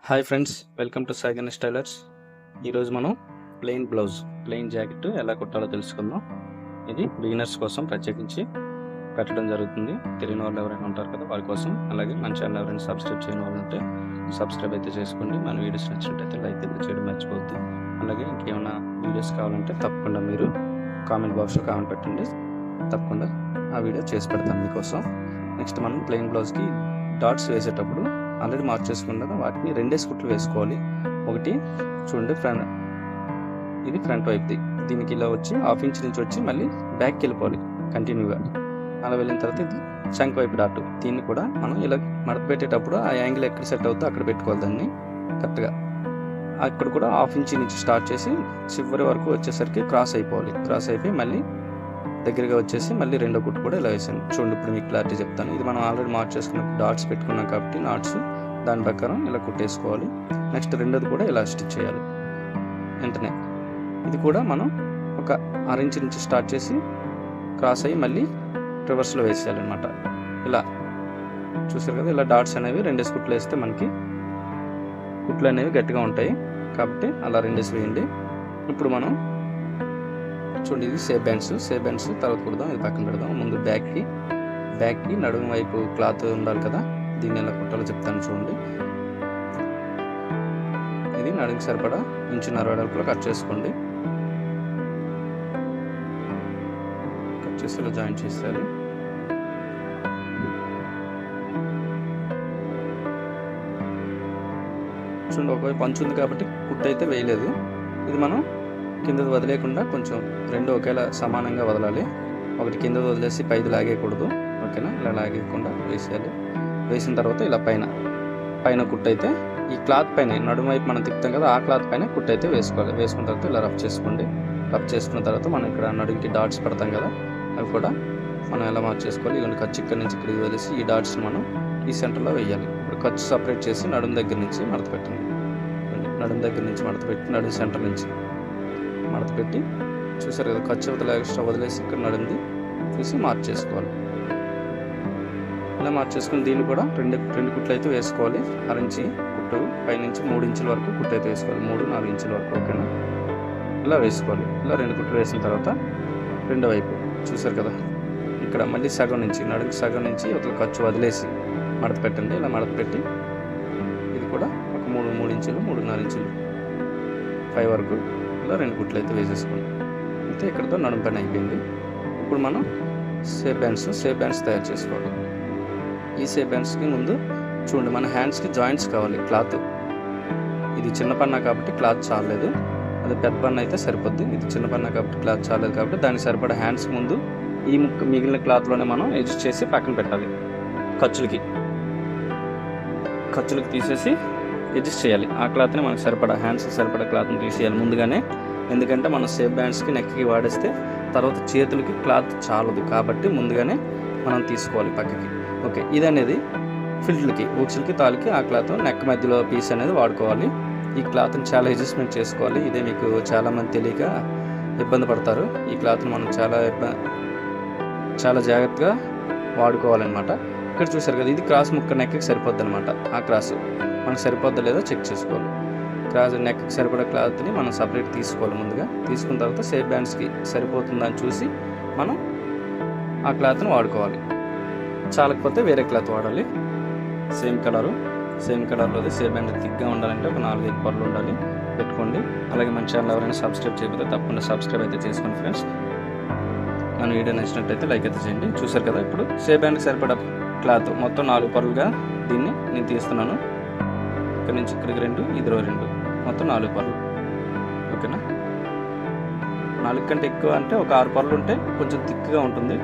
Hi friends, welcome to Sai Ganesh tailors. ఈరోజు మనం plain jacket ఎలా కుట్టాలో తెలుసుకుందాం. ఇది బిగినర్స్ కోసం ప్రత్యేకించి పెట్టడం జరుగుతుంది. తెలియని వాళ్ళు ఎవరైనా ఉంటారు కదా, వారి కోసం. అలాగే మన ఛానల్ ఎవరైనా సబ్స్క్రైబ్ చేయని వాళ్ళు ఉంటే సబ్స్క్రైబ్ అయితే చేసుకోండి. మన వీడియోస్ నచ్చినట్టయితే లైక్ అయితే చేయడం మర్చిపోవద్దు. అలాగే ఇంకేమైనా వీడియోస్ కావాలంటే తప్పకుండా మీరు కామెంట్ బాక్స్లో కామెంట్ పెట్టండి, తప్పకుండా ఆ వీడియో చేసి పెడతాను మీకోసం. నెక్స్ట్ మనం ప్లెయిన్ బ్లౌజ్కి డాట్స్ వేసేటప్పుడు ఆల్రెడీ మార్క్ చేసుకున్నాక వాటిని రెండేసి కుట్లు వేసుకోవాలి. ఒకటి చూడండి, ఇది ఫ్రంట్ వైపుది. దీనికి ఇలా వచ్చి హాఫ్ ఇంచ్ నుంచి వచ్చి మళ్ళీ బ్యాక్కి వెళ్ళిపోవాలి కంటిన్యూగా. అలా వెళ్ళిన తర్వాత ఇది చంక్ వైపు డాట్. దీన్ని కూడా మనం ఇలా మడత పెట్టేటప్పుడు ఆ యాంగిల్ ఎక్కడ సెట్ అవుతుందో అక్కడ పెట్టుకోవాలి దాన్ని కరెక్ట్గా. అక్కడ కూడా హాఫ్ ఇంచ్ నుంచి స్టార్ట్ చేసి చివరి వరకు వచ్చేసరికి క్రాస్ అయిపోవాలి. క్రాస్ అయిపోయి మళ్ళీ దగ్గరగా వచ్చేసి మళ్ళీ రెండో కుట్టు కూడా ఇలా వేసాను. చూడండి, ఇప్పుడు మీకు క్లారిటీ చెప్తాను. ఇది మనం ఆల్రెడీ మార్క్ చేసుకున్న డాట్స్ పెట్టుకున్నాం కాబట్టి నాట్స్ దాని ప్రకారం ఇలా కుట్టేసుకోవాలి. నెక్స్ట్ రెండోది కూడా ఇలా స్టిచ్ చేయాలి వెంటనే. ఇది కూడా మనం ఒక 6 ఇంచ్ నుంచి స్టార్ట్ చేసి క్రాస్ అయ్యి మళ్ళీ రివర్స్లో వేసేయాలన్నమాట. ఇలా చూసారు కదా, ఇలా డాట్స్ అనేవి రెండేసి కుట్లు వేస్తే మనకి కుట్లు అనేవి గట్టిగా ఉంటాయి కాబట్టి అలా రెండేసి వేయండి. ఇప్పుడు మనం చూడండి, ఇది సేఫ్ బ్యాండ్స్ తర్వాత కుడదాం. ఇది పక్కన పెడదాం. ముందు బ్యాక్కి నడుము వైపు క్లాత్ ఉండాలి కదా, దీన్ని ఎలా కుట్టాలో చెప్తాను చూడండి. ఇది నడుముకి సరిపడా 1.5 ఇంచ్ వెడల్పులో కట్ చేసుకోండి. కట్ చేసి ఇలా జాయింట్ చేస్తారు. చూడండి, ఒకవైపు పంచు ఉంది కాబట్టి కుట్టు అయితే వేయలేదు. ఇది మనం కిందది వదిలేకుండా కొంచెం రెండు ఒకేలా సమానంగా వదలాలి. ఒకటి కిందది వదిలేసి పైది లాగేయకూడదు, ఓకేనా? ఇలా లాగేయకుండా వేసేయాలి. వేసిన తర్వాత ఇలా పైన కుట్టు అయితే ఈ క్లాత్ పైన నడుము వైపు మనం తిప్పుతాం కదా, ఆ క్లాత్ పైన కుట్టు అయితే వేసుకోవాలి. వేసుకున్న తర్వాత ఇలా రఫ్ చేసుకోండి. రఫ్ చేసుకున్న తర్వాత మనం ఇక్కడ నడుముకి డాట్స్ పెడతాం కదా, అవి కూడా మనం ఎలా మార్క్ చేసుకోవాలి. ఇవన్నీ ఖర్చు ఇక్కడ నుంచి ఇక్కడికి వదిలేసి ఈ డాట్స్ని మనం ఈ సెంటర్లో వేయాలి. ఇప్పుడు ఖర్చు సపరేట్ చేసి నడుము దగ్గర నుంచి మడత పెట్టండి. నడుము దగ్గర నుంచి మడత పెట్టి నడుము సెంటర్ నుంచి మడత పెట్టి చూసారు కదా, ఖర్చు అవతల ఎక్స్ట్రా వదిలేసి ఇక్కడ నడుంది చూసి మార్క్ చేసుకోవాలి. ఇలా మార్క్ చేసుకుని దీన్ని కూడా రెండు కుట్లు అయితే వేసుకోవాలి. 6 ఇంచ్ కుట్టు పైనుంచి 3 ఇంచుల వరకు కుట్టు అయితే వేసుకోవాలి. 3-4 ఇంచుల వరకు, ఓకేనా? ఇలా వేసుకోవాలి. ఇలా 2 కుట్లు వేసిన తర్వాత రెండో వైపు చూసారు కదా, ఇక్కడ మళ్ళీ సగం నుంచి నడుముకి సగం నుంచి అవతల ఖర్చు వదిలేసి మడత పెట్టండి. ఇలా మడత పెట్టి ఇది కూడా ఒక 3 ఇంచులు 3.5 ఇంచులు పై వరకు ఇలా 2 కుట్లు అయితే వేసేసుకోండి. అయితే ఇక్కడతో నడుము పని అయిపోయింది. ఇప్పుడు మనం సేఫ్ బ్యాండ్స్ తయారు చేసుకోవాలి. ఈ సేఫ్ బ్యాండ్స్కి ముందు చూడండి, మన హ్యాండ్స్కి జాయింట్స్ కావాలి. క్లాత్ ఇది చిన్న పన్నా కాబట్టి క్లాత్ చాలలేదు, అది పెద్ద పన్న అయితే సరిపోద్ది. ఇది చిన్న పన్నా కాబట్టి క్లాత్ చాలలేదు కాబట్టి దానికి సరిపడా హ్యాండ్స్ ముందు ఈ మిగిలిన క్లాత్లోనే మనం అడ్జస్ట్ చేసి పక్కన పెట్టాలి. ఖర్చులకి తీసేసి అడ్జస్ట్ చేయాలి. ఆ క్లాత్ని మనకు సరిపడా హ్యాండ్స్కి సరిపడా క్లాత్ని తీసేయాలి ముందుగానే. ఎందుకంటే మనం సేఫ్ బ్యాండ్స్కి నెక్కి వాడేస్తే తర్వాత చేతులకి క్లాత్ చాలదు కాబట్టి ముందుగానే మనం తీసుకోవాలి పక్కకి. ఓకే, ఇది అనేది ఫిల్ట్లకి ఊక్స్లకి తాళ్ళకి ఆ క్లాత్ నెక్ మధ్యలో పీస్ అనేది వాడుకోవాలి. ఈ క్లాత్ని చాలా అడ్జస్ట్మెంట్ చేసుకోవాలి. ఇదే మీకు చాలామంది తెలియక ఇబ్బంది పడతారు. ఈ క్లాత్ని మనం చాలా జాగ్రత్తగా వాడుకోవాలన్నమాట. ఇక్కడ చూసారు కదా, ఇది క్రాస్ ముక్క నెక్కి సరిపోద్ది అనమాట. ఆ క్రాస్ మనకు సరిపోద్దా లేదో చెక్ చేసుకోవాలి. క్రాస్ నెక్కి సరిపడే క్లాత్ని మనం సపరేట్ తీసుకోవాలి. ముందుగా తీసుకున్న తర్వాత సేఫ్ బ్యాండ్స్కి సరిపోతుందని చూసి మనం ఆ క్లాత్ని వాడుకోవాలి. చాలకపోతే వేరే క్లాత్ వాడాలి. సేమ్ కలర్లోది సేఫ్ బ్యాండ్ థిక్గా ఉండాలంటే ఒక 4-5 పర్లు ఉండాలి, పెట్టుకోండి. అలాగే మన ఛానల్ ఎవరైనా సబ్స్క్రైబ్ చేయకపోతే తప్పకుండా సబ్స్క్రైబ్ అయితే చేసుకోండి ఫ్రెండ్స్. మన వీడియో నచ్చినట్టయితే లైక్ అయితే చేయండి. చూసారు కదా, ఇప్పుడు సేఫ్ బ్యాండ్కి సరిపడా క్లాత్ మొత్తం 4 పర్లుగా దీన్ని నేను తీస్తున్నాను. ఇక్కడ నుంచి ఇక్కడికి 2, ఇదిలో 2, మొత్తం 4 పర్లు, ఓకేనా? 4 కంటే ఎక్కువ అంటే ఒక 6 పర్లు ఉంటే కొంచెం థిక్గా ఉంటుంది,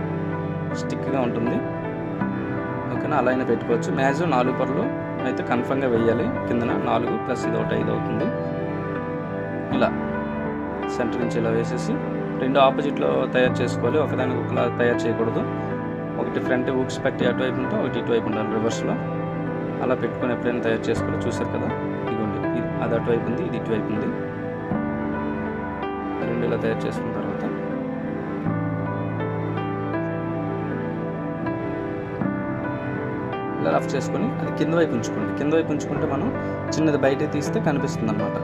స్టిక్గా ఉంటుంది, ఓకేనా? అలా అయినా పెట్టుకోవచ్చు. మ్యాక్సిమం 4 పర్లు అయితే కన్ఫర్మ్గా వేయాలి. కిందన 4 ప్లస్ ఇది ఒకటి 5 అవుతుంది. ఇలా సెంటర్ నుంచి ఇలా వేసేసి 2 ఆపోజిట్లో తయారు చేసుకోవాలి. ఒకదానికి ఒకలా తయారు చేయకూడదు. ఒకటి ఫ్రంట్ హుక్స్ పెట్టి అటువైపు ఉంటే ఒకటి ఇటువైపు ఉండాలి రివర్స్లో. అలా పెట్టుకొని ఎప్పుడైనా తయారు చేసుకోవాలి. చూసారు కదా, ఇదిగోండి, అది అటువైపు ఉంది, ఇది ఇటువైపు ఉంది. 2 ఇలా తయారు చేసుకున్న తర్వాత ఇలా రఫ్ చేసుకొని అది కింద వైపు ఉంచుకోండి. కింద వైపు ఉంచుకుంటే మనం చిన్నది బయట తీస్తే కనిపిస్తుంది అనమాట.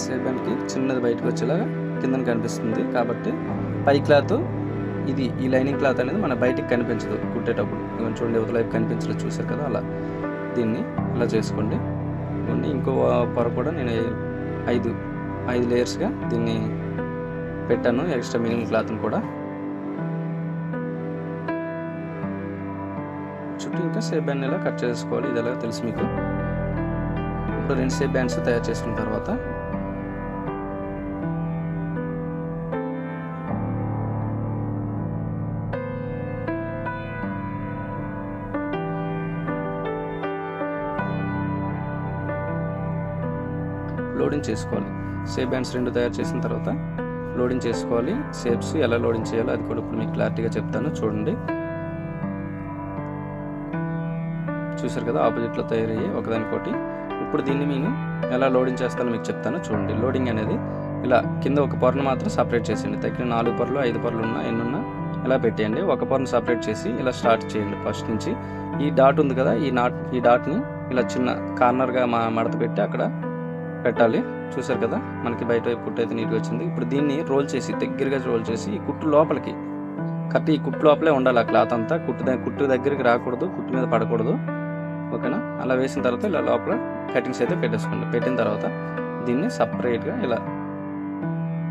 సేఫ్ బ్యాండ్కి చిన్నది బయటకు వచ్చేలాగా కింద కనిపిస్తుంది. కాబట్టి పై క్లాత్ ఇది ఈ లైనింగ్ క్లాత్ అనేది మన బయటికి కనిపించదు కుట్టేటప్పుడు. ఇవన్నీ చూడండి, యువతల వైపు కనిపించలేదు, చూసారు కదా. అలా దీన్ని ఇలా చేసుకోండి. ఇవ్వండి, ఇంకో పొర కూడా నేను 5 లేయర్స్గా దీన్ని పెట్టాను, ఎక్స్ట్రా మినిమం క్లాత్ని కూడా. చుట్టూ ఇంకా సేఫ్ బ్యాండ్ ఇలా కట్ చేసుకోవాలి. ఇది ఎలాగో తెలుసు మీకు. ఇప్పుడు 2 సేఫ్ బ్యాండ్స్ తయారు చేసుకున్న తర్వాత లోడింగ్ చేసుకోవాలి. సేఫ్ బ్యాండ్స్ 2 తయారు చేసిన తర్వాత లోడింగ్ చేసుకోవాలి. షేప్స్ ఎలా లోడింగ్ చేయాలో అది కూడా ఇప్పుడు మీకు క్లారిటీగా చెప్తాను, చూడండి. చూసారు కదా, ఆపోజిట్లో తయారయ్యి ఒకదానికోటి. ఇప్పుడు దీన్ని నేను ఎలా లోడింగ్ చేస్తానో మీకు చెప్తాను, చూడండి. లోడింగ్ అనేది ఇలా కింద ఒక పొరను మాత్రం సపరేట్ చేసేయండి. తగ్గిన 4 పొరలు 5 పొరలు ఉన్నా ఎన్నున్నా ఇలా పెట్టేయండి. ఒక పొరను సపరేట్ చేసి ఇలా స్టార్ట్ చేయండి. ఫస్ట్ నుంచి ఈ డాట్ ఉంది కదా, ఈ డాట్ని ఇలా చిన్న కార్నర్గా మడత పెట్టి అక్కడ పెట్టాలి. చూసారు కదా, మనకి బయట వైపు కుట్టు అయితే నీట్గా వచ్చింది. ఇప్పుడు దీన్ని రోల్ చేసి దగ్గరగా రోల్ చేసి ఈ కుట్టు లోపలికి కరెక్ట్ ఈ కుట్టు లోపలే ఉండాలి. ఆ క్లాత్ అంతా కుట్టు దగ్గరికి రాకూడదు, కుట్టు మీద పడకూడదు. ఓకేనా? అలా వేసిన తర్వాత ఇలా లోపల కటింగ్స్ అయితే పెట్టేసుకోండి. పెట్టిన తర్వాత దీన్ని సపరేట్గా ఇలా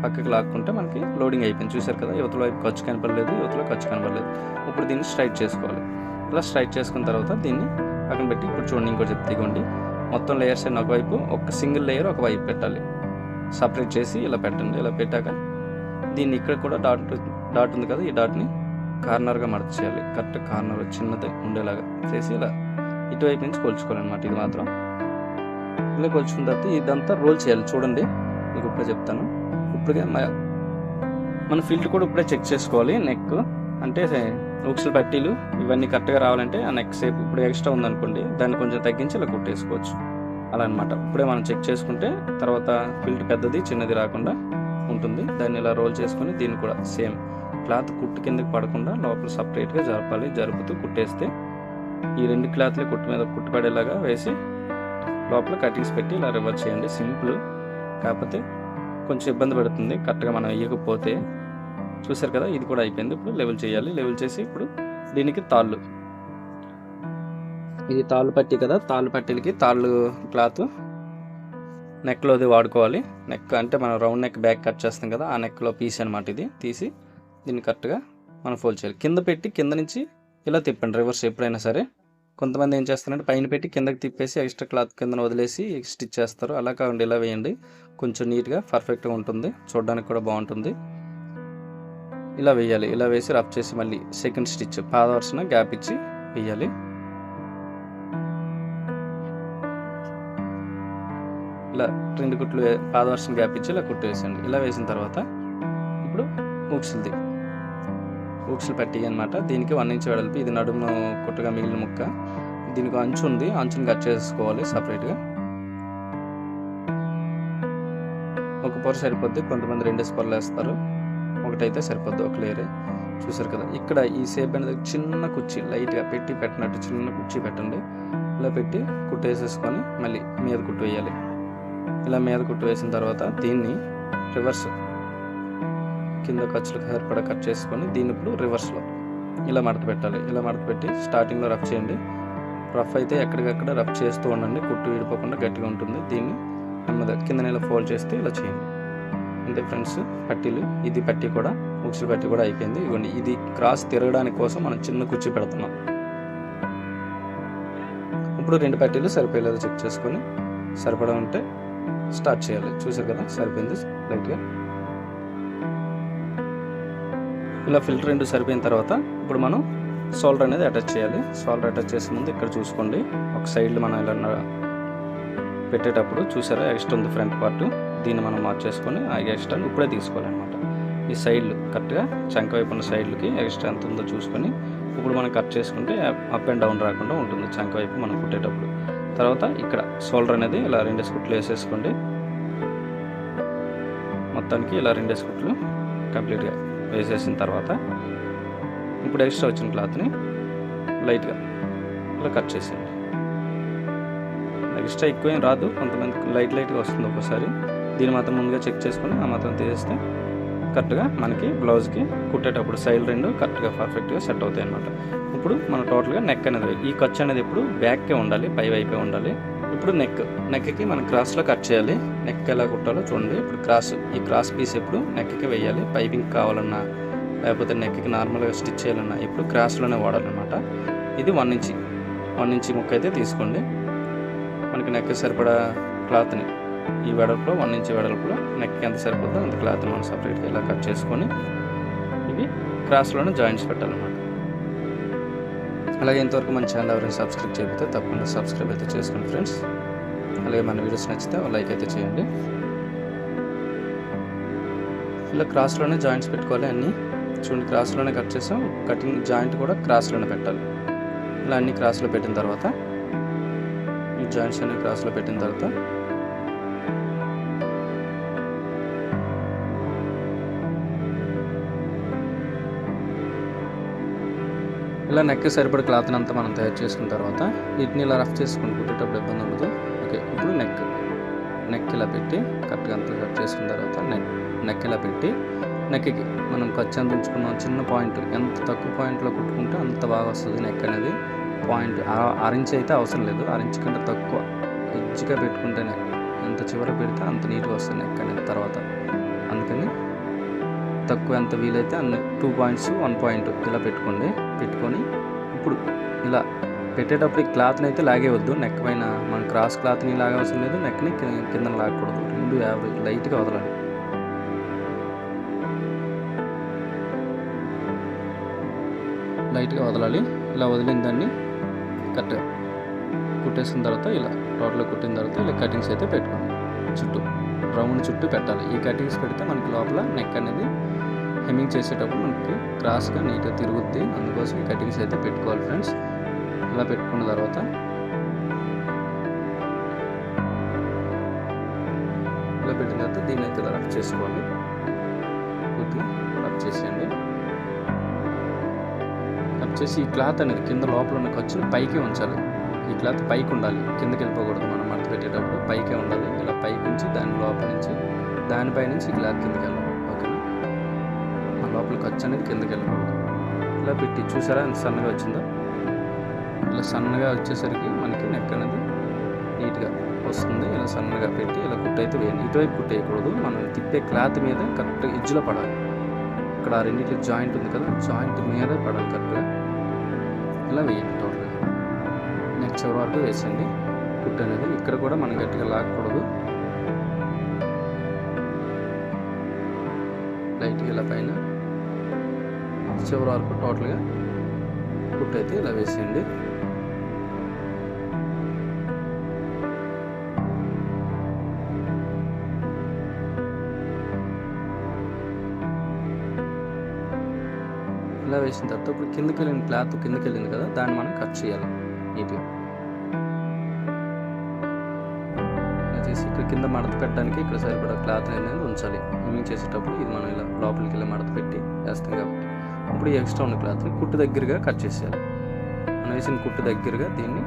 పక్కకి లాక్కుంటే మనకి లోడింగ్ అయిపోయింది. చూసారు కదా, యువతల వైపు ఖర్చు కనపడలేదు, యువతలో ఖర్చు కనపడలేదు. ఇప్పుడు దీన్ని స్ట్రైట్ చేసుకోవాలి. ఇలా స్ట్రైట్ చేసుకున్న తర్వాత దీన్ని పక్కన పెట్టి ఇప్పుడు చూడండి, ఇంకోటి చెప్తే ఇవ్వండి. మొత్తం లేయర్స్ అయిన ఒకవైపు ఒక సింగిల్ లేయర్ ఒక వైపు పెట్టాలి. సపరేట్ చేసి ఇలా పెట్టండి. ఇలా పెట్టాక దీన్ని ఇక్కడ కూడా డాట్ ఉంది కదా, ఈ డాట్ని కార్నర్గా మడత చేయాలి. కరెక్ట్ కార్నర్ చిన్నది ఉండేలాగా చేసి ఇలా ఇటువైపు నుంచి కొలుచుకోవాలన్నమాట. ఇది మాత్రం ఇలా కొలుచుకున్న తర్వాత ఇదంతా రోల్ చేయాలి. చూడండి, మీకు ఇప్పుడే చెప్తాను. ఇప్పుడుగా మన ఫిల్ట్ కూడా ఇప్పుడే చెక్ చేసుకోవాలి. నెక్ అంటే ఉక్సులు పట్టీలు ఇవన్నీ కరెక్ట్గా రావాలంటే ఆ నెక్ షేప్ ఇప్పుడు ఎక్స్ట్రా ఉందనుకోండి, దాన్ని కొంచెం తగ్గించి ఇలా కుట్టేసుకోవచ్చు. అలా అనమాట. ఇప్పుడే మనం చెక్ చేసుకుంటే తర్వాత ఫిల్ట్ పెద్దది చిన్నది రాకుండా ఉంటుంది. దాన్ని ఇలా రోల్ చేసుకొని దీన్ని కూడా సేమ్ క్లాత్ కుట్టు కిందకి పడకుండా లోపల సపరేట్గా జరపాలి. జరుపుతూ కుట్టేస్తే ఈ 2 క్లాత్లే కుట్టు మీద కుట్టు పడేలాగా వేసి లోపల కటింగ్స్ పెట్టి ఇలా రివర్స్ చేయండి. సింపుల్, కాకపోతే కొంచెం ఇబ్బంది పడుతుంది కరెక్ట్గా మనం వేయకపోతే. చూసారు కదా, ఇది కూడా అయిపోయింది. ఇప్పుడు లెవెల్ చేయాలి. లెవెల్ చేసి ఇప్పుడు దీనికి తాళ్ళు, ఇది తాళ్ళు పట్టీ కదా, తాళ్ళు పట్టీలకి తాళ్ళు క్లాత్ నెక్లోది వాడుకోవాలి. నెక్ అంటే మనం రౌండ్ నెక్ బ్యాక్ కట్ చేస్తాం కదా, ఆ నెక్లో పీస్ అనమాట. ఇది తీసి దీన్ని కరెక్ట్గా మనం ఫోల్డ్ చేయాలి. కింద పెట్టి కింద నుంచి ఇలా తిప్పండి రివర్స్ ఎప్పుడైనా సరే. కొంతమంది ఏం చేస్తారంటే పైన పెట్టి కిందకి తిప్పేసి ఎక్స్ట్రా క్లాత్ కింద వదిలేసి స్టిచ్ చేస్తారు. అలా కాకుండా ఇలా వేయండి, కొంచెం నీట్గా పర్ఫెక్ట్గా ఉంటుంది, చూడడానికి కూడా బాగుంటుంది. ఇలా వేయాలి. ఇలా వేసి రఫ్ చేసి మళ్ళీ సెకండ్ స్టిచ్ పాదవర్సన గ్యాప్ ఇచ్చి వేయాలి. ఇలా 2 కుట్లు పాదవర్సన గ్యాప్ ఇచ్చి ఇలా కుట్టు వేసండి. ఇలా వేసిన తర్వాత ఇప్పుడు ఊక్సులు పట్టి అనమాట. దీనికి 1 ఇంచ్ వెడల్పు, ఇది నడుము కుట్టుగా మిగిలిన ముక్క. దీనికి అంచు ఉంది, అంచుని కట్ చేసుకోవాలి సపరేట్గా. ఒక పొర సరిపోద్ది, కొంతమంది 2 పొరలు వేస్తారు, ఒకటైతే సరిపోద్ది, ఒక లేయరే. చూసారు కదా, ఇక్కడ ఈ షేప్ అనేది చిన్న కుర్చీ లైట్గా పెట్టి పెట్టినట్టు చిన్న కుర్చీ పెట్టండి. ఇలా పెట్టి కుట్టు వేసేసుకొని మళ్ళీ మీద కుట్టు వేయాలి. ఇలా మీద కుట్టు వేసిన తర్వాత దీన్ని రివర్స్ కింద ఖర్చులకు సరిపడా కట్ చేసుకొని దీన్ని ఇప్పుడు రివర్స్లో ఇలా మడత పెట్టాలి. ఇలా మడత పెట్టి స్టార్టింగ్లో రఫ్ చేయండి. రఫ్ అయితే ఎక్కడికక్కడ రఫ్ చేస్తూ ఉండండి, కుట్టు విడిపోకుండా గట్టిగా ఉంటుంది. దీన్ని నెమ్మదిగా కింద ఇలా ఫోల్డ్ చేస్తే ఇలా చేయండి. అంతే ఫ్రెండ్స్, పట్టీలు. ఇది పట్టీ కూడా ఉక్సులు పట్టీ కూడా అయిపోయింది. ఇవ్వండి, ఇది క్రాస్ తిరగడానికి కోసం మనం చిన్న కుర్చీ పెడుతున్నాం. ఇప్పుడు 2 పట్టీలు సరిపోయేలాగా చెక్ చేసుకొని సరిపడా ఉంటే స్టార్ట్ చేయాలి. చూసారు కదా, సరిపోయింది లైట్గా. ఇలా ఫిల్టర్ 2 సరిపోయిన తర్వాత ఇప్పుడు మనం షోల్డర్ అనేది అటాచ్ చేయాలి. షోల్డర్ అటాచ్ చేసే ముందు ఇక్కడ చూసుకోండి, ఒక సైడ్లో మనం ఇలా పెట్టేటప్పుడు చూసారా ఎక్స్ట్రా ఉంది ఫ్రంట్ పార్ట్, దీన్ని మనం మార్చేసుకొని ఆ ఎక్స్ట్రాని ఇప్పుడే తీసుకోవాలన్నమాట. ఈ సైడ్లు కరెక్ట్గా చంక వైపు ఉన్న సైడ్లకి ఎక్స్ట్రా ఎంత ఉందో చూసుకొని ఇప్పుడు మనం కట్ చేసుకుంటే అప్ అండ్ డౌన్ రాకుండా ఉంటుంది చంక వైపు మనం కుట్టేటప్పుడు. తర్వాత ఇక్కడ షోల్డర్ అనేది ఇలా 2 కుట్లు వేసేసుకోండి. మొత్తానికి ఇలా 2 కుట్లు కంప్లీట్గా వేసేసిన తర్వాత ఇప్పుడు ఎక్స్ట్రా వచ్చిన క్లాత్ని లైట్గా టార్క్లో కట్ చేసేయండి. ఎక్స్ట్రా ఎక్కువ ఏం రాదు, కొంతమంది లైట్గా వస్తుంది ఒక్కోసారి. దీన్ని మాత్రం ముందుగా చెక్ చేసుకొని ఆ మాత్రం తీసేస్తే కరెక్ట్గా మనకి బ్లౌజ్కి కుట్టేటప్పుడు సైడ్ రెండు కరెక్ట్గా పర్ఫెక్ట్గా సెట్ అవుతాయి అన్నమాట. ఇప్పుడు మనం టోటల్గా నెక్ అనేది, ఈ ఖర్చు అనేది ఎప్పుడు బ్యాక్కే ఉండాలి, పై వైపే ఉండాలి. ఇప్పుడు నెక్కి మనం క్రాస్లో కట్ చేయాలి. నెక్ ఎలా కుట్టాలో చూడండి. ఇప్పుడు ఈ క్రాస్ పీస్ ఎప్పుడు నెక్కి వేయాలి. పైపింగ్ కావాలన్నా లేకపోతే నెక్కి నార్మల్గా స్టిచ్ చేయాలన్నా ఇప్పుడు క్రాస్లోనే వాడాలన్నమాట. ఇది 1 ఇంచ్ ముక్క అయితే తీసుకోండి. మనకి నెక్ సరిపడా క్లాత్ని ఈ వెడల్పులో 1 ఇంచ్ వెడల్పులో నెక్కి ఎంత సరిపోతుందో అంత క్లాత్ని మనం సపరేట్గా ఇలా కట్ చేసుకొని ఇవి క్రాస్లోనే జాయింట్స్ పెట్టాలన్నమాట. అలాగే ఇంతవరకు మన ఛానల్ ఎవరైనా సబ్స్క్రైబ్ చేయకపోతే తప్పకుండా సబ్స్క్రైబ్ అయితే చేసుకోండి ఫ్రెండ్స్. అలాగే మన వీడియోస్ నచ్చితే లైక్ అయితే చేయండి. ఇలా క్రాస్లోనే జాయింట్స్ పెట్టుకోవాలి అన్నీ. చూడండి, క్రాస్లోనే కట్ చేసాం. కటింగ్ జాయింట్ కూడా క్రాస్లోనే పెట్టాలి. ఇలా అన్ని క్రాస్లో పెట్టిన తర్వాత ఈ జాయింట్స్ అన్ని క్రాస్లో పెట్టిన తర్వాత ఇలా నెక్ సరిపడే క్లాత్ని అంతా మనం తయారు చేసుకున్న తర్వాత వీటిని ఇలా రఫ్ చేసుకుని కుట్టేటప్పుడు ఇబ్బంది ఉండదు. ఓకే, ఇప్పుడు నెక్ ఇలా పెట్టి కరెక్ట్గా అంతా కట్ చేసుకున్న తర్వాత నెక్ ఇలా పెట్టి నెక్కి మనం ఖర్చు ఎంత ఉంచుకున్నాం చిన్న పాయింట్, ఎంత తక్కువ పాయింట్లో కుట్టుకుంటే అంత బాగా వస్తుంది నెక్ అనేది. పాయింట్ 6 ఇంచ్ అయితే అవసరం లేదు, 6 ఇంచ్ కంటే తక్కువ ఎడ్జ్గా పెట్టుకుంటేనే ఎంత చివర పెడితే అంత నీట్గా వస్తుంది నెక్ అనేది. తర్వాత అందుకని తక్కువ ఎంత వీలైతే అన్ని 2 పాయింట్స్ 1 పాయింట్ ఇలా పెట్టుకొని ఇప్పుడు ఇలా పెట్టేటప్పుడు ఈ క్లాత్ని అయితే లాగేవద్దు. నెక్ పైన మన క్రాస్ క్లాత్ని లాగే అవసరం లేదు, నెక్ని కింద లాగకూడదు. 2 యావరేజ్ లైట్గా వదలాలి. ఇలా వదిలిన దాన్ని కరెక్ట్గా కుట్టేసిన తర్వాత ఇలా టోటల్గా కుట్టిన తర్వాత ఇలా కటింగ్స్ అయితే పెట్టుకోండి. రౌండ్ చుట్టూ పెట్టాలి. ఈ కటింగ్స్ పెడితే మనకి లోపల నెక్ అనేది హెమ్మింగ్ చేసేటప్పుడు మనకి క్రాస్గా నీట్గా తిరుగుద్ది. అందుకోసం ఈ కటింగ్స్ అయితే పెట్టుకోవాలి ఫ్రెండ్స్. ఇలా పెట్టుకున్న తర్వాత ఇలా పెట్టిన తర్వాత దీన్ని అయితే ఇలా రఫ్ చేసుకోవాలి. కొద్దిగా రఫ్ చేసేయండి. రఫ్ చేసి ఈ క్లాత్ అనేది కింద లోపల ఉన్న ఖర్చుని పైకి ఉంచాలి. ఈ క్లాత్ పైకి ఉండాలి, కిందకి వెళ్ళిపోకూడదు. మనం మడత పెట్టేటప్పుడు పైకే ఉండాలి. ఇలా పైకి ఉంచి దాని లోపల నుంచి దానిపై నుంచి ఈ క్లాత్ కిందకి వెళ్ళాలి. ఓకేనా, ఆ లోపల ఖర్చు అనేది కిందకి వెళ్ళకూడదు. ఇలా పెట్టి చూసారా ఎంత సన్నగా వచ్చిందో. ఇలా సన్నగా వచ్చేసరికి మనకి నెక్ అనేది నీట్గా వస్తుంది. ఇలా సన్నగా పెట్టి ఇలా కుట్టు అయితే వేయండి. ఇటువైపు కుట్టేయకూడదు, మనం తిప్పే క్లాత్ మీద కరెక్ట్గా ఎడ్జ్లో పడాలి. ఇక్కడ ఆ రెండింటికి జాయింట్ ఉంది కదా, జాయింట్ మీద పడాలి కరెక్ట్గా. ఇలా వేయండి. టోటల్గా నెక్ చివరి వరకు వేసండి కుట్టు అనేది. ఇక్కడ కూడా మనం గట్టిగా లాగకూడదు. లైట్గా ఇలా పైన చివరి వరకు టోటల్గా కుట్టు అయితే ఇలా వేసేయండి. ఇలా వేసిన తర్వాత ఇప్పుడు కిందకి వెళ్ళిన క్లాత్ కిందకి వెళ్ళింది కదా, దాన్ని మనం కట్ చేయాలి నీట్గా. చేసి ఇక్కడ కింద మడత పెట్టడానికి ఇక్కడ సరిపడా క్లాత్ అనేది ఉంచాలి. హెమ్మింగ్ చేసేటప్పుడు ఇది మనం ఇలా లోపలికి వెళ్ళి మడత పెట్టి వేస్తాం కాబట్టి ఇప్పుడు ఈ ఎక్స్ట్రా ఉన్న క్లాత్ని కుట్టు దగ్గరగా కట్ చేసేయాలి. మనం వేసిన కుట్టు దగ్గరగా దీన్ని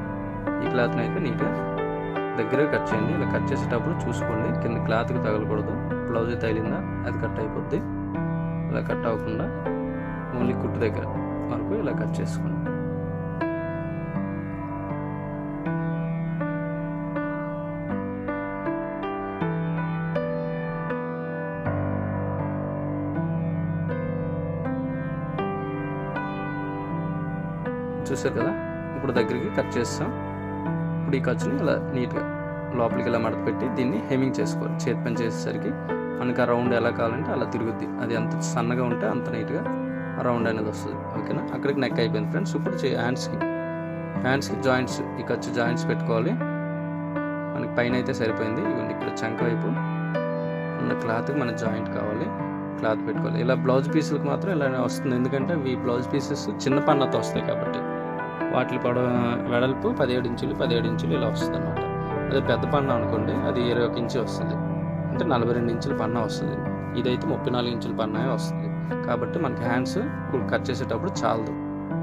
ఈ క్లాత్ని అయితే నీట్గా దగ్గరగా కట్ చేయండి. ఇలా కట్ చేసేటప్పుడు చూసుకోండి కింద క్లాత్కి తగలకూడదు. బ్లౌజ్ తగిలిందా అది కట్ అయిపోద్ది. ఇలా కట్ అవ్వకుండా ఓన్లీ కుట్టు దగ్గర వరకు ఇలా కట్ చేసుకోండి. చూసారు కదా, ఇప్పుడు దగ్గరికి కట్ చేస్తాం. ఇప్పుడు ఈ ఖర్చుని ఇలా నీట్గా లోపలికి ఇలా మడత పెట్టి దీన్ని హెమ్మింగ్ చేసుకోవాలి. చేతి పని చేసేసరికి మనకి ఆ రౌండ్ ఎలా కావాలంటే అలా తిరుగుద్ది. అది ఎంత సన్నగా ఉంటే అంత నీట్గా రౌండ్ అనేది వస్తుంది. ఓకేనా, అక్కడికి నెక్ అయిపోయింది ఫ్రెండ్స్. ఇప్పుడు హ్యాండ్స్కి జాయింట్స్, ఈ ఖర్చు జాయింట్స్ పెట్టుకోవాలి. మనకి పైన అయితే సరిపోయింది. ఇవ్వండి, ఇక్కడ చంక వైపు ఉన్న క్లాత్కి మన జాయింట్ కావాలి, క్లాత్ పెట్టుకోవాలి. ఇలా బ్లౌజ్ పీసులకు మాత్రం ఇలా వస్తుంది, ఎందుకంటే ఈ బ్లౌజ్ పీసెస్ చిన్న పన్నతో వస్తాయి కాబట్టి వాటి వెడల్పు 17 ఇంచులు ఇలా వస్తుంది అనమాట. అదే పెద్ద పన్న అనుకోండి, అది 21 ఇంచు వస్తుంది, అంటే 42 ఇంచుల పన్న వస్తుంది. ఇదైతే 34 ఇంచుల పన్న వస్తుంది. కాబట్టి మనకి హ్యాండ్స్ కట్ చేసేటప్పుడు చాలదు.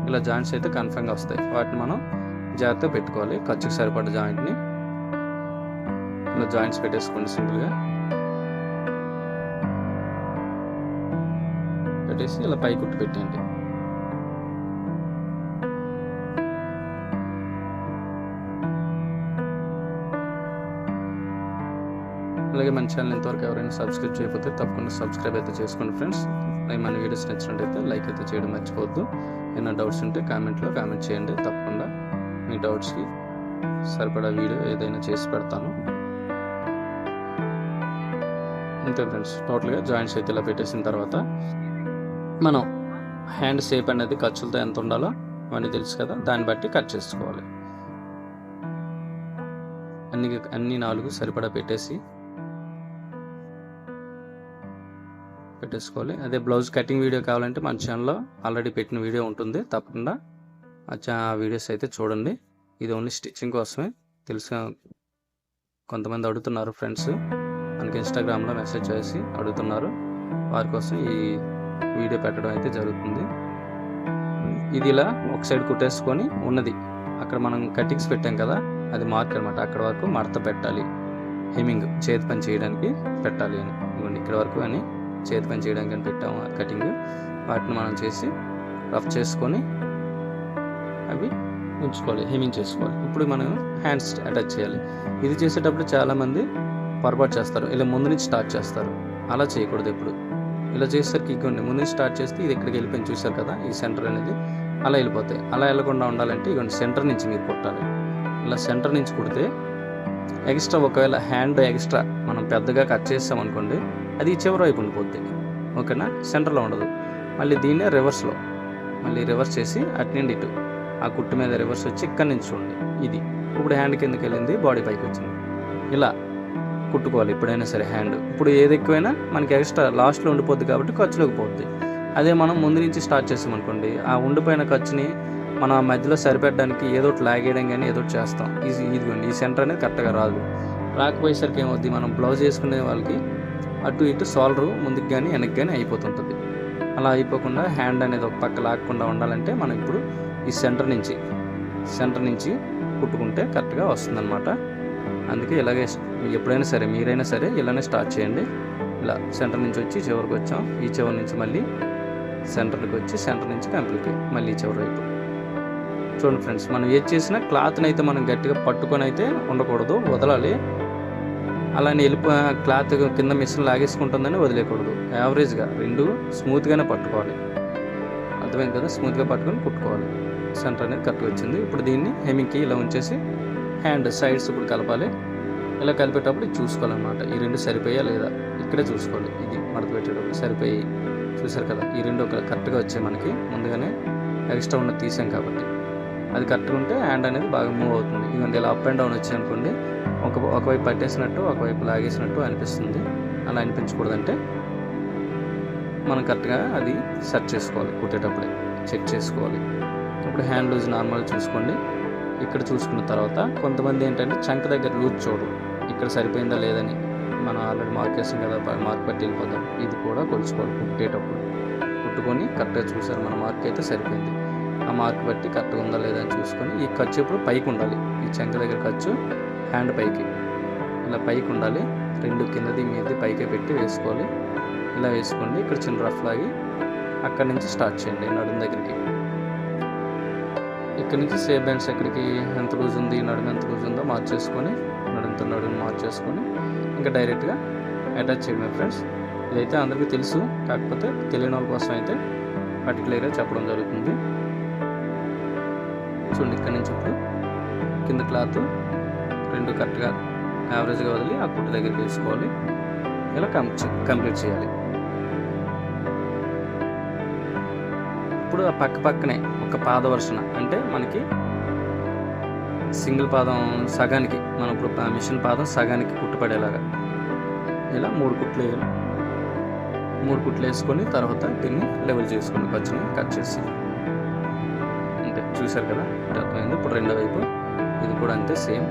ఇలా జాయింట్స్ అయితే కన్ఫర్మ్గా వస్తాయి. వాటిని మనం జాగ్రత్తగా పెట్టుకోవాలి. ఖర్చుకి సరిపడ్డ జాయింట్ని ఇలా జాయింట్స్ పెట్టేసుకోండి. సింపుల్గా పెట్టేసి ఇలా పై కుట్టు పెట్టండి. అలాగే మన ఛానల్ ఇంతవరకు ఎవరైనా సబ్స్క్రైబ్ చేయకపోతే తప్పకుండా సబ్స్క్రైబ్ అయితే చేసుకోండి ఫ్రెండ్స్. అలాగే మన వీడియోస్ నచ్చినట్టయితే లైక్ అయితే చేయడం మర్చిపోవద్దు. ఏమైనా డౌట్స్ ఉంటే కామెంట్లో కామెంట్ చేయండి. తప్పకుండా మీ డౌట్స్కి సరిపడా వీడియో ఏదైనా చేసి పెడతాను. అంతే ఫ్రెండ్స్, టోటల్గా జాయింట్స్ అయితే ఇలా పెట్టేసిన తర్వాత మనం హ్యాండ్ షేప్ అనేది ఖర్చులతో ఎంత ఉండాలో అవన్నీ తెలుసు కదా, దాన్ని బట్టి కట్ చేసుకోవాలి. అన్ని 4 సరిపడా పెట్టేసుకోవాలి. అదే బ్లౌజ్ కటింగ్ వీడియో కావాలంటే మన ఛానల్లో ఆల్రెడీ పెట్టిన వీడియో ఉంటుంది. తప్పకుండా ఆ వీడియోస్ అయితే చూడండి. ఇది ఓన్లీ స్టిచ్చింగ్ కోసమే. తెలుసు, కొంతమంది అడుగుతున్నారు ఫ్రెండ్స్, మనకి ఇన్స్టాగ్రామ్లో మెసేజ్ చేసి అడుగుతున్నారు. వారి కోసం ఈ వీడియో పెట్టడం అయితే జరుగుతుంది. ఇది ఇలా ఒక సైడ్ కుట్టేసుకొని ఉన్నది అక్కడ మనం కటింగ్స్ పెట్టాం కదా, అది మార్క్ అనమాట. అక్కడ వరకు మడత పెట్టాలి. హెమ్మింగ్ చేతి పని చేయడానికి పెట్టాలి అని, ఇవ్వండి ఇక్కడ వరకు అని చేతి పని చేయడానికి అని పెట్టాము కటింగ్. వాటిని మనం చేసి రఫ్ చేసుకొని అవి ఉంచుకోవాలి, హెమ్మింగ్ చేసుకోవాలి. ఇప్పుడు మనం హ్యాండ్స్ అటాచ్ చేయాలి. ఇది చేసేటప్పుడు చాలామంది పొరపాటు చేస్తారు, ఇలా ముందు నుంచి స్టార్ట్ చేస్తారు. అలా చేయకూడదు. ఎప్పుడు ఇలా చేసేసరికి ఇవ్వండి ముందు నుంచి స్టార్ట్ చేస్తే ఇది ఇక్కడికి వెళ్ళిపోయింది చూసారు కదా, ఈ సెంటర్ అనేది అలా వెళ్ళిపోతాయి. అలా వెళ్ళకుండా ఉండాలంటే ఇవ్వండి సెంటర్ నుంచి మీరు కుట్టాలి. ఇలా సెంటర్ నుంచి కుడితే ఎక్స్ట్రా ఒకవేళ హ్యాండ్ ఎక్స్ట్రా మనం పెద్దగా కట్ చేస్తాం అనుకోండి, అది చివరి వైపు ఉండిపోద్ది. ఓకేనా, సెంటర్లో ఉండదు. మళ్ళీ దీన్నే రివర్స్లో మళ్ళీ రివర్స్ చేసి అటు నుండి ఇటు ఆ కుట్టు మీద రివర్స్ వచ్చి ఇక్కడి నుంచి చూడండి. ఇది ఇప్పుడు హ్యాండ్ కిందకి వెళ్ళింది, బాడీ పైకి వచ్చింది. ఇలా కుట్టుకోవాలి ఎప్పుడైనా సరే హ్యాండ్. ఇప్పుడు ఏది ఎక్కువైనా మనకి ఎక్స్ట్రా లాస్ట్లో ఉండిపోద్ది కాబట్టి ఖర్చులోకి పోద్ది. అదే మనం ముందు నుంచి స్టార్ట్ చేసామనుకోండి, ఆ ఉండిపోయిన ఖర్చుని మనం ఆ మధ్యలో సరిపెట్టడానికి ఏదో ఒకటి లాగేయడం కానీ ఏదో ఒకటి చేస్తాం. ఇదిగోండి ఈ సెంటర్ అనేది కరెక్ట్గా రాదు. రాకపోయేసరికి ఏమవుద్ది, మనం బ్లౌజ్ వేసుకునే వాళ్ళకి అటు ఇటు షోల్డరు ముందుకు కానీ వెనక్కి కానీ అయిపోతుంటుంది. అలా అయిపోకుండా హ్యాండ్ అనేది ఒక పక్క లాగకుండా ఉండాలంటే మనం ఇప్పుడు ఈ సెంటర్ నుంచి కుట్టుకుంటే కరెక్ట్గా వస్తుందన్నమాట. అందుకే ఇలాగే ఎప్పుడైనా సరే మీరైనా సరే ఇలానే స్టార్ట్ చేయండి. ఇలా సెంటర్ నుంచి వచ్చి చివరికి వచ్చాం, ఈ చివరి నుంచి మళ్ళీ సెంటర్కి వచ్చి సెంటర్ నుంచి కంప్లీట్ మళ్ళీ చివరి వైపు. చూడండి ఫ్రెండ్స్, మనం ఏది చేసినా క్లాత్ని అయితే మనం గట్టిగా పట్టుకొని అయితే ఉండకూడదు, వదలాలి. అలానే క్లాత్ కింద మిషన్ లాగేసుకుంటుందని వదిలేయకూడదు. యావరేజ్గా రెండు స్మూత్గానే పట్టుకోవాలి. అర్థమైంది కదా, స్మూత్గా పట్టుకొని కుట్టుకోవాలి. సెంటర్ అనేది కరెక్ట్గా వచ్చింది. ఇప్పుడు దీన్ని హెమ్మింగ్కి ఇలా ఉంచేసి హ్యాండ్ సైడ్స్ ఇప్పుడు కలపాలి. ఇలా కలిపేటప్పుడు ఇది చూసుకోవాలన్నమాట, ఈ రెండు సరిపోయా లేదా ఇక్కడే చూసుకోవాలి. ఇది మడత పెట్టేటప్పుడు సరిపోయి చూసారు కదా, ఈ రెండు ఒక కరెక్ట్గా వచ్చాయి. మనకి ముందుగానే ఎక్స్ట్రా ఉన్నది తీసాం కాబట్టి అది కరెక్ట్గా ఉంటే హ్యాండ్ అనేది బాగా మూవ్ అవుతుంది. ఇవన్నీ ఇలా అప్ అండ్ డౌన్ వచ్చాయి అనుకోండి, ఒకవైపు పట్టేసినట్టు ఒకవైపు లాగేసినట్టు అనిపిస్తుంది. అలా అనిపించకూడదంటే మనం కరెక్ట్గా అది సెట్ చేసుకోవాలి. కుట్టేటప్పుడే చెక్ చేసుకోవాలి. ఇప్పుడు హ్యాండ్ లూజ్ నార్మల్ చూసుకోండి. ఇక్కడ చూసుకున్న తర్వాత కొంతమంది ఏంటంటే చంక దగ్గర లూజ్ చూడరు, ఇక్కడ సరిపోయిందా లేదని. మనం ఆల్రెడీ మార్క్ చేస్తాం కదా, మార్క్ పట్టి వెళ్ళిపోతాం. ఇది కూడా కొలుచుకోవాలి కుట్టేటప్పుడు. కుట్టుకొని కరెక్ట్గా చూసారు మన మార్క్ అయితే సరిపోయింది. ఆ మార్క్ బట్టి కరెక్ట్గా ఉందా లేదా అని చూసుకొని ఈ ఖర్చు ఇప్పుడు పైకి ఉండాలి. ఈ చంక దగ్గర ఖర్చు హ్యాండ్ పైకి ఇలా పైకి ఉండాలి. రెండు కిందది మీది పైకే పెట్టి వేసుకోవాలి. ఇలా వేసుకోండి. ఇక్కడ చిన్న రఫ్ లాగి అక్కడి నుంచి స్టార్ట్ చేయండి నడుము దగ్గరికి. ఇక్కడ నుంచి సేఫ్ బ్యాండ్స్ ఎక్కడికి ఎంత లూజ్ ఉంది, నడుము ఎంత లూజ్ ఉందో మార్చేసుకొని నడుము మార్చేసుకొని ఇంకా డైరెక్ట్గా అటాచ్ చేయడమే ఫ్రెండ్స్. ఇదైతే అందరికీ తెలుసు, కాకపోతే తెలియని వాళ్ళ కోసం అయితే పర్టికులర్గా చెప్పడం జరుగుతుంది. చూడండి, ఇక్కడ నుంచి ఇప్పుడు కింద క్లాత్ రెండు కరెక్ట్గా యావరేజ్గా వదిలి ఆ కుట్టు దగ్గరికి వేసుకోవాలి. ఇలా కంప్లీట్ చేయాలి. ఇప్పుడు ఆ పక్కనే ఒక పాద వర్షన అంటే మనకి సింగిల్ పాదం సగానికి, మనం ఇప్పుడు మిషన్ పాదం సగానికి కుట్టుపడేలాగా ఇలా 3 కుట్లు వేయాలి. 3 కుట్లు వేసుకొని తర్వాత దీన్ని లెవెల్ చేసుకొని ఖర్చుని కట్ చేసి అంతే. చూసారు కదా అర్థమైంది. ఇప్పుడు రెండో వైపు ఇది కూడా అంతే సేమ్.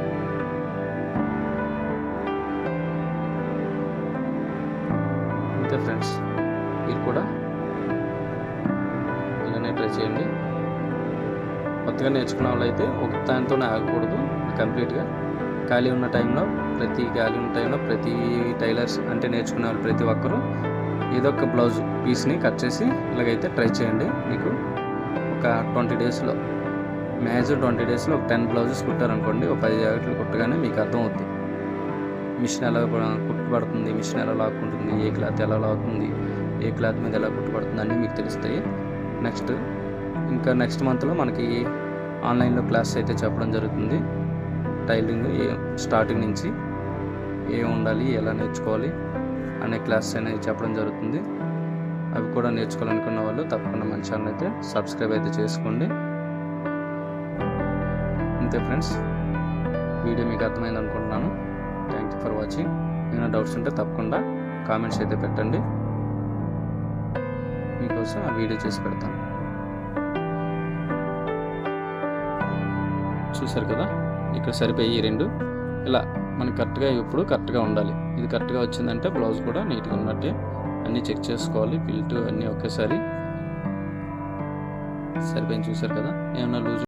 అంతే ఫ్రెండ్స్, ఇది కూడా ఇలానే ట్రై చేయండి. కొత్తగా నేర్చుకున్న వాళ్ళు అయితే ఒక దానితోనే ఆగకూడదు. కంప్లీట్గా ఖాళీ ఉన్న టైంలో ప్రతి టైలర్స్ అంటే నేర్చుకునే వాళ్ళు ప్రతి ఒక్కరూ ఏదో ఒక బ్లౌజ్ పీస్ని కట్ చేసి ఇలాగైతే ట్రై చేయండి. మీకు ఒక 20 డేస్లో మ్యాక్సిమం 20 డేస్లో ఒక 10 బ్లౌజెస్ కుట్టారనుకోండి, ఒక 10 జాకెట్లు కుట్టగానే మీకు అర్థమవుతుంది మిషన్ ఎలా కుట్టుపడుతుంది, మిషన్ ఎలా లాక్కుంటుంది, ఏ క్లాత్ ఎలా లాగుతుంది, ఏ క్లాత్ మీద ఎలా కుట్టుపడుతుంది అన్నీ మీకు తెలుస్తాయి. నెక్స్ట్ మంత్లో మనకి ఆన్లైన్లో క్లాస్ అయితే చెప్పడం జరుగుతుంది. టైలరింగ్ స్టార్టింగ్ నుంచి ఏం ఉండాలి, ఎలా నేర్చుకోవాలి అనే క్లాస్ అనేది చెప్పడం జరుగుతుంది. అవి కూడా నేర్చుకోవాలనుకున్న వాళ్ళు తప్పకుండా మన ఛానల్ అయితే సబ్స్క్రైబ్ అయితే చేసుకోండి. అంతే ఫ్రెండ్స్, వీడియో మీకు అర్థమైంది అనుకుంటున్నాను. Thank you for watching. ఏమైనా డౌట్స్ ఉంటే తప్పకుండా కామెంట్స్ అయితే పెట్టండి, మీకోసం ఆ వీడియో చేసి పెడతాను. చూసారు కదా, ఇక్కడ సరిపోయి ఈ రెండు ఇలా మనకి కరెక్ట్గా ఉండాలి. ఇది కరెక్ట్గా వచ్చిందంటే బ్లౌజ్ కూడా నీట్గా ఉన్నట్టే. అన్నీ చెక్ చేసుకోవాలి, పిల్టు అన్నీ ఒకేసారి సరిపోయింది. చూసారు కదా, ఏమన్నా లూజ్